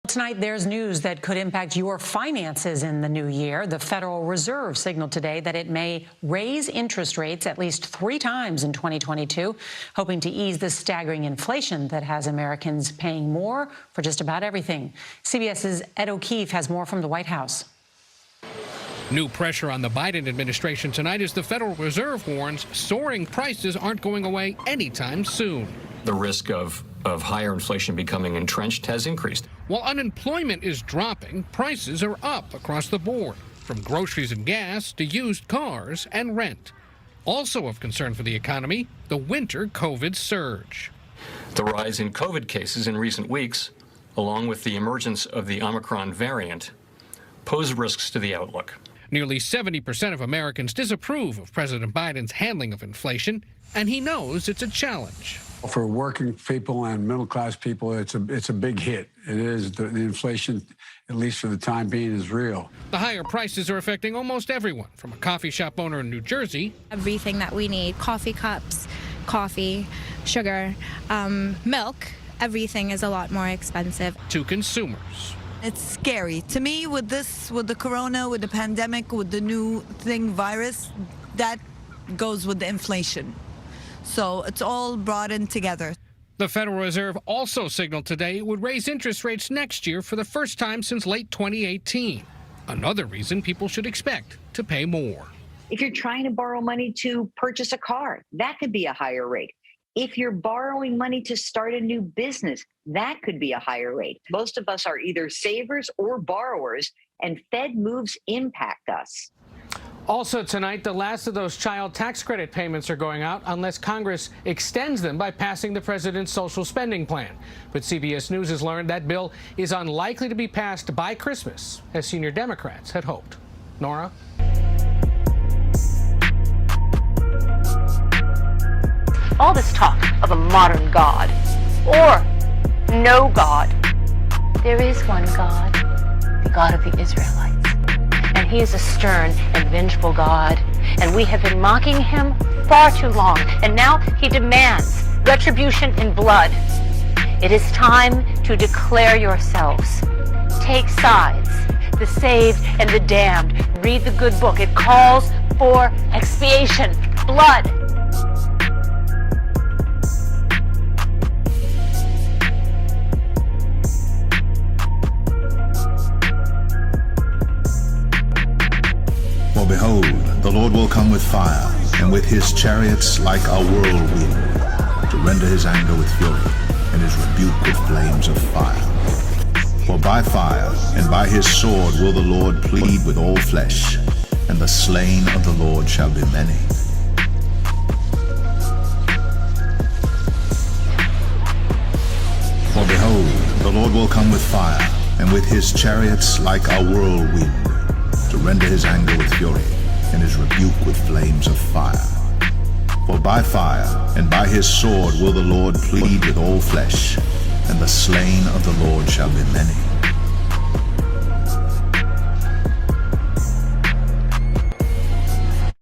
Tonight, there's news that could impact your finances in the new year. The Federal Reserve signaled today that it may raise interest rates at least 3 times in 2022, hoping to ease the staggering inflation that has Americans paying more for just about everything. CBS's Ed O'Keefe has more from the White House. New pressure on the Biden administration tonight as the Federal Reserve warns soaring prices aren't going away anytime soon. The risk of higher inflation becoming entrenched has increased. While unemployment is dropping, prices are up across the board, from groceries and gas to used cars and rent. Also of concern for the economy, the winter COVID surge. The rise in COVID cases in recent weeks, along with the emergence of the Omicron variant, pose risks to the outlook. Nearly 70% of Americans disapprove of President Biden's handling of inflation, and he knows it's a challenge. For working people and middle-class people, it's a big hit. It is. The inflation, at least for the time being, is real. The higher prices are affecting almost everyone, from a coffee shop owner in New Jersey. Everything that we need, coffee cups, coffee, sugar, milk, everything is a lot more expensive. To consumers. It's scary. To me, with the corona, with the pandemic, with the new virus, that goes with the inflation. So it's all brought in together. The Federal Reserve also signaled today it would raise interest rates next year for the first time since late 2018. Another reason people should expect to pay more. If you're trying to borrow money to purchase a car, that could be a higher rate. If you're borrowing money to start a new business, that could be a higher rate. Most of us are either savers or borrowers, and Fed moves impact us. Also tonight, the last of those child tax credit payments are going out unless Congress extends them by passing the president's social spending plan. But CBS News has learned that bill is unlikely to be passed by Christmas, as senior Democrats had hoped. Nora? All this talk of a modern God or no God. There is one God, the God of the Israelites. And he is a stern and vengeful God. And we have been mocking him far too long. And now he demands retribution in blood. It is time to declare yourselves. Take sides, the saved and the damned. Read the good book. It calls for expiation, blood. For behold, the Lord will come with fire, and with his chariots like a whirlwind, to render his anger with fury, and his rebuke with flames of fire. For by fire and by his sword will the Lord plead with all flesh, and the slain of the Lord shall be many. For behold, the Lord will come with fire, and with his chariots like a whirlwind, to render his anger with fury, and his rebuke with flames of fire. For by fire and by his sword will the Lord plead with all flesh, and the slain of the Lord shall be many.